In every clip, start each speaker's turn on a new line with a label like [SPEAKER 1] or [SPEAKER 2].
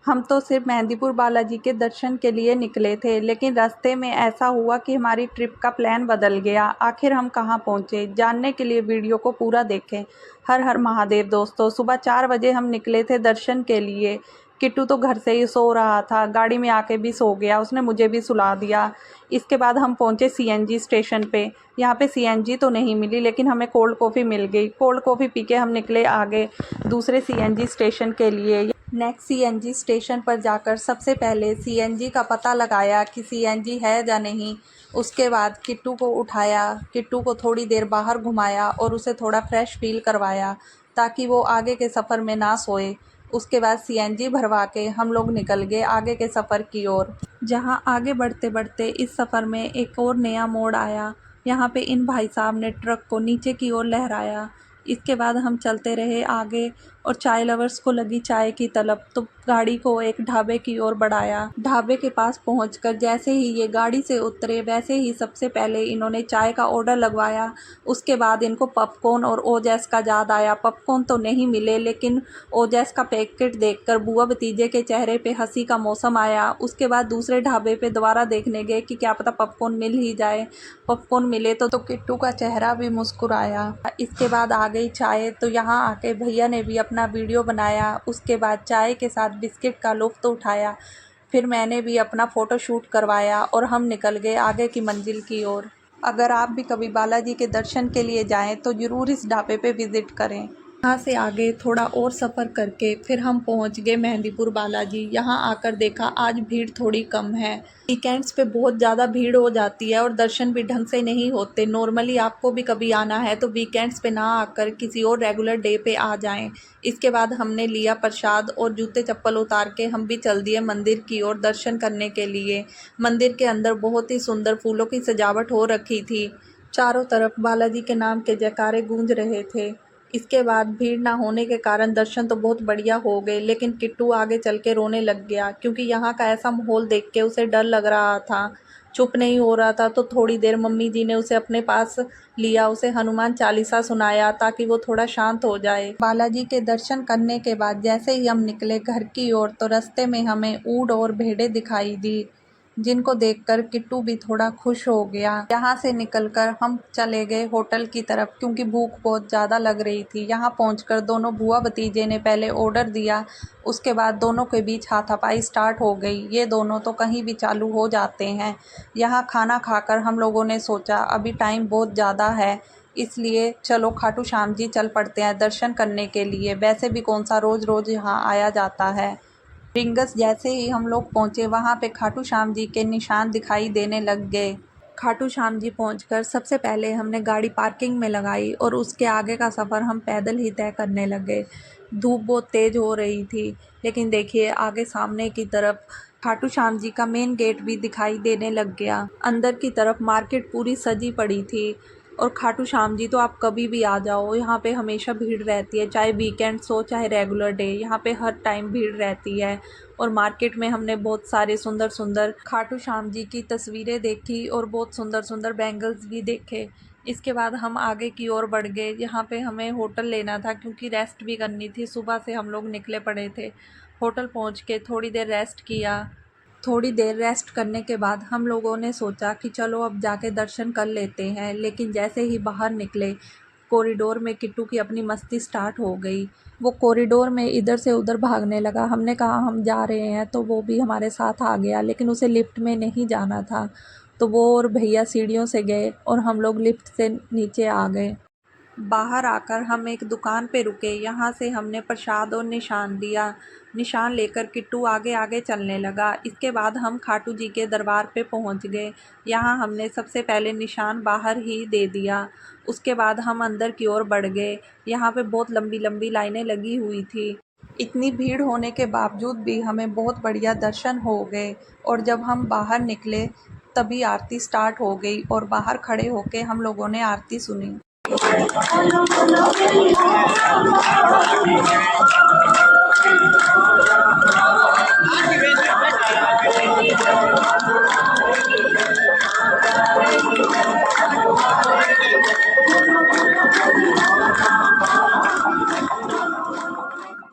[SPEAKER 1] हम तो सिर्फ मेहंदीपुर बालाजी के दर्शन के लिए निकले थे, लेकिन रास्ते में ऐसा हुआ कि हमारी ट्रिप का प्लान बदल गया। आखिर हम कहाँ पहुँचे, जानने के लिए वीडियो को पूरा देखें। हर हर महादेव दोस्तों, सुबह 4 बजे हम निकले थे दर्शन के लिए। किट्टू तो घर से ही सो रहा था, गाड़ी में आके भी सो गया, उसने मुझे भी सुला दिया। इसके बाद हम पहुँचे सीएनजी स्टेशन पे। यहाँ पे सीएनजी तो नहीं मिली, लेकिन हमें कोल्ड कॉफ़ी मिल गई। कोल्ड कॉफ़ी पी के हम निकले आगे दूसरे सीएनजी स्टेशन के लिए। नेक्स्ट सीएनजी स्टेशन पर जाकर सबसे पहले सीएनजी का पता लगाया कि सीएनजी है या नहीं। उसके बाद किट्टू को उठाया, किट्टू को थोड़ी देर बाहर घुमाया और उसे थोड़ा फ्रेश फील करवाया ताकि वो आगे के सफ़र में ना सोए। उसके बाद सीएनजी भरवा के हम लोग निकल गए आगे के सफ़र की ओर। जहाँ आगे बढ़ते बढ़ते इस सफ़र में एक और नया मोड़ आया। यहाँ पे इन भाई साहब ने ट्रक को नीचे की ओर लहराया। इसके बाद हम चलते रहे आगे और चाय लवर्स को लगी चाय की तलब, तो गाड़ी को एक ढाबे की ओर बढ़ाया। ढाबे के पास पहुंचकर जैसे ही ये गाड़ी से उतरे, वैसे ही सबसे पहले इन्होंने चाय का ऑर्डर लगवाया। उसके बाद इनको पॉपकॉर्न और ओजैस का याद आया। पॉपकॉर्न तो नहीं मिले, लेकिन ओजैस का पैकेट देखकर बुआ भतीजे के चेहरे पे हंसी का मौसम आया। उसके बाद दूसरे ढाबे पे दोबारा देखने गए कि क्या पता पॉपकॉर्न मिल ही जाए। पॉपकॉर्न मिले तो किट्टू का चेहरा भी मुस्कुराया। इसके बाद आ गई चाय, तो यहाँ आके भैया ने भी अपना वीडियो बनाया। उसके बाद चाय के साथ बिस्किट का लुत्फ़ उठाया। फिर मैंने भी अपना फ़ोटो शूट करवाया और हम निकल गए आगे की मंजिल की ओर। अगर आप भी कभी बालाजी के दर्शन के लिए जाएं तो ज़रूर इस ढाबे पे विज़िट करें। यहाँ से आगे थोड़ा और सफ़र करके फिर हम पहुँच गए मेहंदीपुर बालाजी। यहाँ आकर देखा आज भीड़ थोड़ी कम है। वीकेंड्स पे बहुत ज़्यादा भीड़ हो जाती है और दर्शन भी ढंग से नहीं होते। नॉर्मली आपको भी कभी आना है तो वीकेंड्स पे ना आकर किसी और रेगुलर डे पे आ जाएं। इसके बाद हमने लिया प्रसाद और जूते चप्पल उतार के हम भी चल दिए मंदिर की ओर दर्शन करने के लिए। मंदिर के अंदर बहुत ही सुंदर फूलों की सजावट हो रखी थी। चारों तरफ बालाजी के नाम के जयकारे गूंज रहे थे। इसके बाद भीड़ ना होने के कारण दर्शन तो बहुत बढ़िया हो गए, लेकिन किट्टू आगे चल के रोने लग गया क्योंकि यहाँ का ऐसा माहौल देख के उसे डर लग रहा था। चुप नहीं हो रहा था, तो थोड़ी देर मम्मी जी ने उसे अपने पास लिया, उसे हनुमान चालीसा सुनाया ताकि वो थोड़ा शांत हो जाए। बालाजी के दर्शन करने के बाद जैसे ही हम निकले घर की ओर, तो रास्ते में हमें ऊंट और भेड़ें दिखाई दी, जिनको देखकर किट्टू भी थोड़ा खुश हो गया। यहाँ से निकलकर हम चले गए होटल की तरफ क्योंकि भूख बहुत ज़्यादा लग रही थी। यहाँ पहुंचकर दोनों बुआ भतीजे ने पहले ऑर्डर दिया, उसके बाद दोनों के बीच हाथापाई स्टार्ट हो गई। ये दोनों तो कहीं भी चालू हो जाते हैं। यहाँ खाना खाकर हम लोगों ने सोचा अभी टाइम बहुत ज़्यादा है, इसलिए चलो खाटू श्याम जी चल पड़ते हैं दर्शन करने के लिए। वैसे भी कौन सा रोज़ रोज़ यहाँ आया जाता है। रिंगस जैसे ही हम लोग पहुँचे, वहाँ पे खाटू श्याम जी के निशान दिखाई देने लग गए। खाटू श्याम जी पहुंचकर सबसे पहले हमने गाड़ी पार्किंग में लगाई और उसके आगे का सफ़र हम पैदल ही तय करने लगे। धूप बहुत तेज़ हो रही थी, लेकिन देखिए आगे सामने की तरफ खाटू श्याम जी का मेन गेट भी दिखाई देने लग गया। अंदर की तरफ मार्केट पूरी सजी पड़ी थी। और खाटू श्याम जी तो आप कभी भी आ जाओ, यहाँ पे हमेशा भीड़ रहती है, चाहे वीकेंड्स हो चाहे रेगुलर डे, यहाँ पे हर टाइम भीड़ रहती है। और मार्केट में हमने बहुत सारे सुंदर सुंदर खाटू श्याम जी की तस्वीरें देखी और बहुत सुंदर सुंदर बैंगल्स भी देखे। इसके बाद हम आगे की ओर बढ़ गए। यहाँ पे हमें होटल लेना था क्योंकि रेस्ट भी करनी थी, सुबह से हम लोग निकले पड़े थे। होटल पहुँच के थोड़ी देर रेस्ट किया। थोड़ी देर रेस्ट करने के बाद हम लोगों ने सोचा कि चलो अब जाके दर्शन कर लेते हैं, लेकिन जैसे ही बाहर निकले कॉरिडोर में किट्टू की अपनी मस्ती स्टार्ट हो गई। वो कॉरिडोर में इधर से उधर भागने लगा। हमने कहा हम जा रहे हैं, तो वो भी हमारे साथ आ गया, लेकिन उसे लिफ्ट में नहीं जाना था, तो वो और भैया सीढ़ियों से गए और हम लोग लिफ्ट से नीचे आ गए। बाहर आकर हम एक दुकान पे रुके। यहाँ से हमने प्रसाद और निशान लिया। निशान लेकर किट्टू आगे आगे चलने लगा। इसके बाद हम खाटू जी के दरबार पे पहुँच गए। यहाँ हमने सबसे पहले निशान बाहर ही दे दिया। उसके बाद हम अंदर की ओर बढ़ गए। यहाँ पे बहुत लंबी लंबी लाइनें लगी हुई थी। इतनी भीड़ होने के बावजूद भी हमें बहुत बढ़िया दर्शन हो गए। और जब हम बाहर निकले तभी आरती स्टार्ट हो गई और बाहर खड़े होके हम लोगों ने आरती सुनी।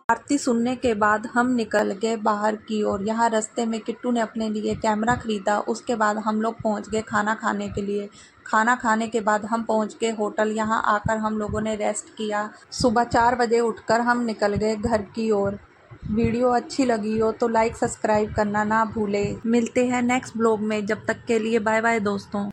[SPEAKER 1] आरती सुनने के बाद हम निकल गए बाहर की ओर। यहाँ रास्ते में किट्टू ने अपने लिए कैमरा खरीदा। उसके बाद हम लोग पहुँच गए खाना खाने के लिए। खाना खाने के बाद हम पहुँच गए होटल। यहाँ आकर हम लोगों ने रेस्ट किया। सुबह 4 बजे उठकर हम निकल गए घर की ओर। वीडियो अच्छी लगी हो तो लाइक सब्सक्राइब करना ना भूले। मिलते हैं नेक्स्ट ब्लॉग में, जब तक के लिए बाय बाय दोस्तों।